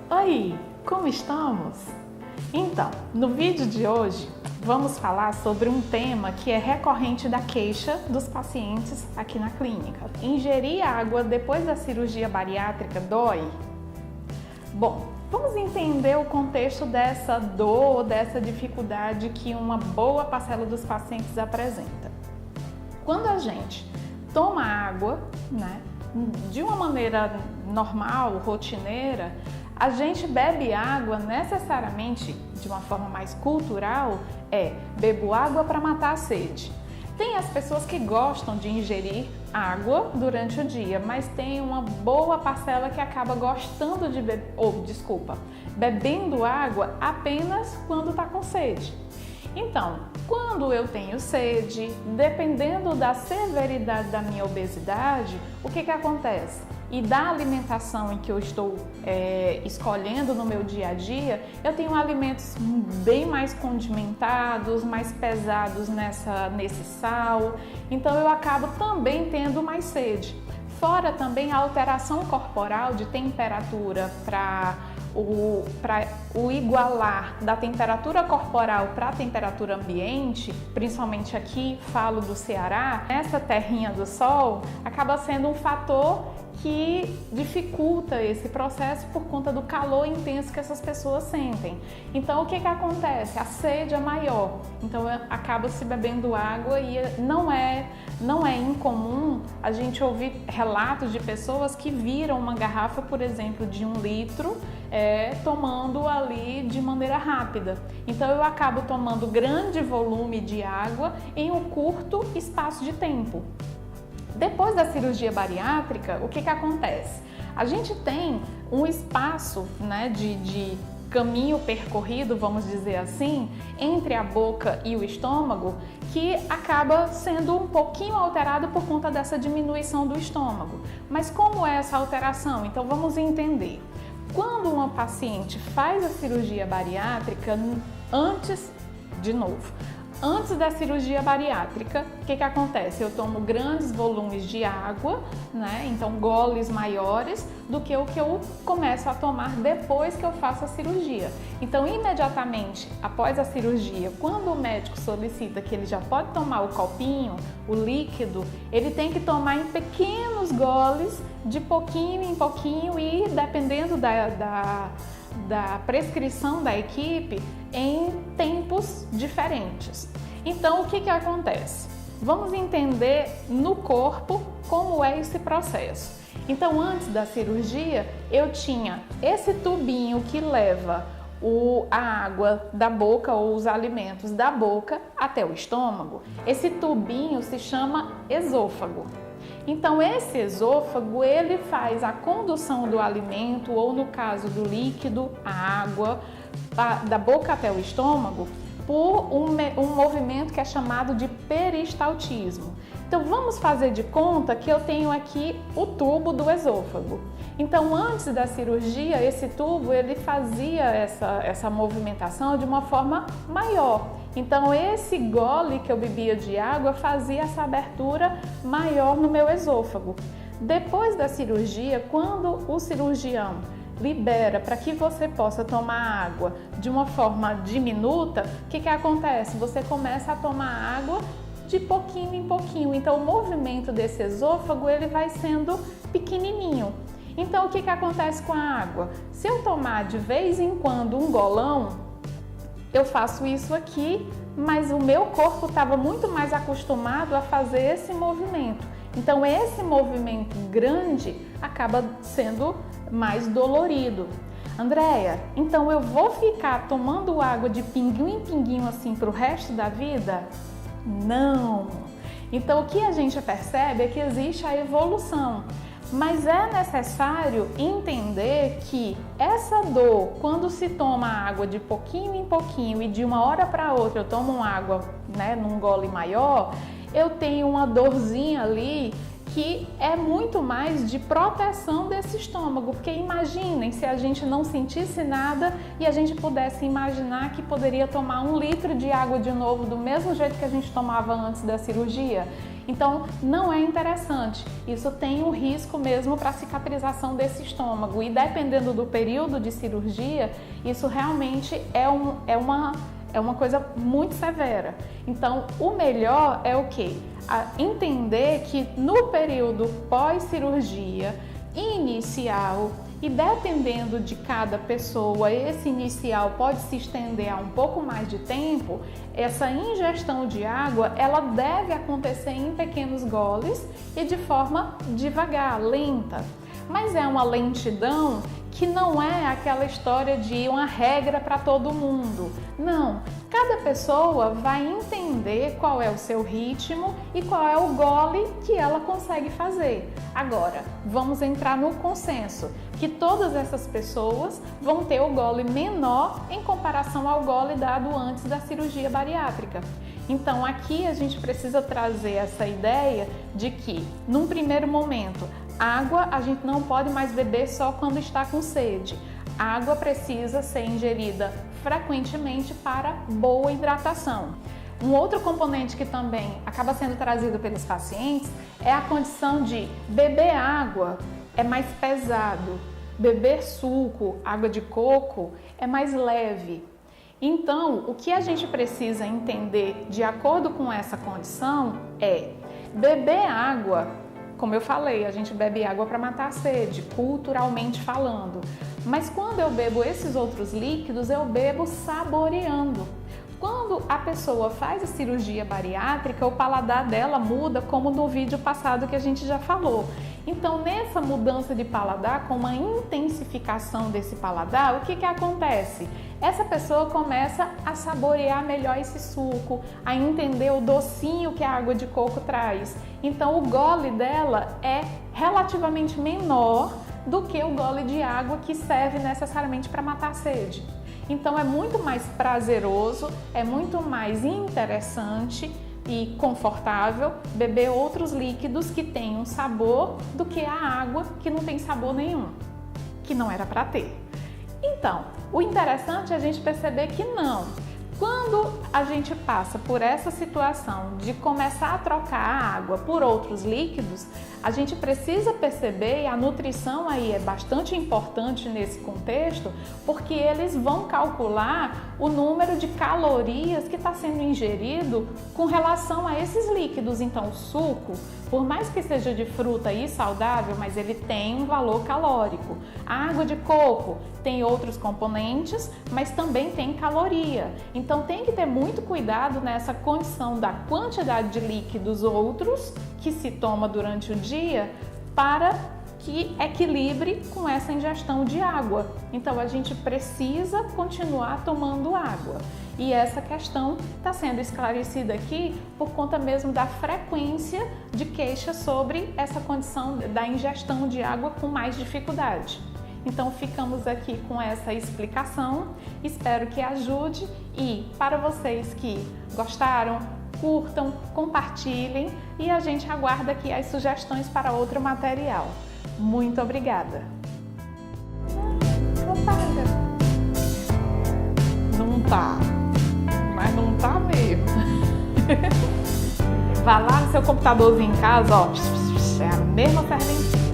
Oi, como estamos? Então, no vídeo de hoje vamos falar sobre um tema que é recorrente da queixa dos pacientes aqui na clínica. Ingerir água depois da cirurgia bariátrica dói? Bom, vamos entender o contexto dessa dor, dessa dificuldade que uma boa parcela dos pacientes apresenta. Quando a gente toma água, de uma maneira normal, rotineira, a gente bebe água necessariamente de uma forma mais cultural, bebo água para matar a sede. Tem as pessoas que gostam de ingerir água durante o dia, mas tem uma boa parcela que acaba gostando de bebendo água apenas quando está com sede. Então, quando eu tenho sede, dependendo da severidade da minha obesidade, o que acontece? E da alimentação em que eu estou escolhendo no meu dia a dia, eu tenho alimentos bem mais condimentados, mais pesados nesse sal, então eu acabo também tendo mais sede. Fora também a alteração corporal de temperatura para o igualar da temperatura corporal para a temperatura ambiente, principalmente aqui, falo do Ceará, essa terrinha do sol acaba sendo um fator que dificulta esse processo por conta do calor intenso que essas pessoas sentem. Então, o que acontece? A sede é maior, então acaba se bebendo água e não é incomum a gente ouvir relatos de pessoas que viram uma garrafa, por exemplo, de 1 litro, tomando ali de maneira rápida. Então, eu acabo tomando grande volume de água em um curto espaço de tempo. Depois da cirurgia bariátrica, o que acontece? A gente tem um espaço de caminho percorrido, vamos dizer assim, entre a boca e o estômago, que acaba sendo um pouquinho alterado por conta dessa diminuição do estômago. Mas como é essa alteração? Então vamos entender. Quando uma paciente faz a cirurgia bariátrica, antes da cirurgia bariátrica, o que acontece? Eu tomo grandes volumes de água, então goles maiores do que o que eu começo a tomar depois que eu faço a cirurgia. Então, imediatamente após a cirurgia, quando o médico solicita que ele já pode tomar o copinho, o líquido, ele tem que tomar em pequenos goles, de pouquinho em pouquinho e, dependendo da prescrição da equipe, em tempos diferentes. Então, o que acontece? Vamos entender no corpo como é esse processo. Então, antes da cirurgia, eu tinha esse tubinho que leva a água da boca ou os alimentos da boca até o estômago. Esse tubinho se chama esôfago. Então, esse esôfago, ele faz a condução do alimento, ou no caso do líquido, a água, da boca até o estômago, por um movimento que é chamado de peristaltismo. Então, vamos fazer de conta que eu tenho aqui o tubo do esôfago. Então, antes da cirurgia, esse tubo, ele fazia essa movimentação de uma forma maior. Então, esse gole que eu bebia de água fazia essa abertura maior no meu esôfago. Depois da cirurgia, quando o cirurgião libera para que você possa tomar água de uma forma diminuta, o que acontece? Você começa a tomar água de pouquinho em pouquinho. Então, o movimento desse esôfago, ele vai sendo pequenininho. Então, o que acontece com a água? Se eu tomar de vez em quando um golão, eu faço isso aqui, mas o meu corpo estava muito mais acostumado a fazer esse movimento. Então, esse movimento grande acaba sendo mais dolorido. Andréia, então eu vou ficar tomando água de pinguinho em pinguinho assim para o resto da vida? Não! Então, o que a gente percebe é que existe a evolução. Mas é necessário entender que essa dor, quando se toma água de pouquinho em pouquinho e de uma hora para outra eu tomo água num gole maior, eu tenho uma dorzinha ali que é muito mais de proteção desse estômago, porque imaginem se a gente não sentisse nada e a gente pudesse imaginar que poderia tomar 1 litro de água de novo do mesmo jeito que a gente tomava antes da cirurgia. Então não é interessante, isso tem um risco mesmo para a cicatrização desse estômago e dependendo do período de cirurgia, isso realmente é uma coisa muito severa. Então o melhor é o quê? Entender que no período pós-cirurgia inicial e dependendo de cada pessoa, esse inicial pode se estender a um pouco mais de tempo, essa ingestão de água, ela deve acontecer em pequenos goles e de forma devagar, lenta. Mas é uma lentidão que não é aquela história de uma regra para todo mundo. Não, cada pessoa vai entender qual é o seu ritmo e qual é o gole que ela consegue fazer. Agora, vamos entrar no consenso que todas essas pessoas vão ter o gole menor em comparação ao gole dado antes da cirurgia bariátrica. Então aqui a gente precisa trazer essa ideia de que, num primeiro momento, água a gente não pode mais beber só quando está com sede. A água precisa ser ingerida frequentemente para boa hidratação. Um outro componente que também acaba sendo trazido pelos pacientes é a condição de beber água é mais pesado, beber suco, água de coco é mais leve. Então, o que a gente precisa entender de acordo com essa condição é beber água. Como eu falei, a gente bebe água para matar a sede, culturalmente falando. Mas quando eu bebo esses outros líquidos, eu bebo saboreando. Quando a pessoa faz a cirurgia bariátrica, o paladar dela muda, como no vídeo passado que a gente já falou. Então, nessa mudança de paladar, com uma intensificação desse paladar, o que acontece? Essa pessoa começa a saborear melhor esse suco, a entender o docinho que a água de coco traz. Então, o gole dela é relativamente menor do que o gole de água que serve necessariamente para matar a sede. Então, é muito mais prazeroso, é muito mais interessante e confortável beber outros líquidos que têm um sabor do que a água que não tem sabor nenhum, que não era para ter. Então, o interessante é a gente perceber que não. Quando a gente passa por essa situação de começar a trocar a água por outros líquidos, a gente precisa perceber, e a nutrição aí é bastante importante nesse contexto, porque eles vão calcular o número de calorias que está sendo ingerido com relação a esses líquidos. Então, o suco, por mais que seja de fruta e saudável, mas ele tem um valor calórico. A água de coco tem outros componentes, mas também tem caloria. Então tem que ter muito cuidado nessa condição da quantidade de líquidos outros que se toma durante o dia para que equilibre com essa ingestão de água. Então a gente precisa continuar tomando água. E essa questão está sendo esclarecida aqui por conta mesmo da frequência de queixas sobre essa condição da ingestão de água com mais dificuldade. Então ficamos aqui com essa explicação, espero que ajude e para vocês que gostaram, curtam, compartilhem e a gente aguarda aqui as sugestões para outro material. Muito obrigada! Não tá, mas não tá mesmo. Vá lá no seu computadorzinho em casa, ó, é a mesma ferventina.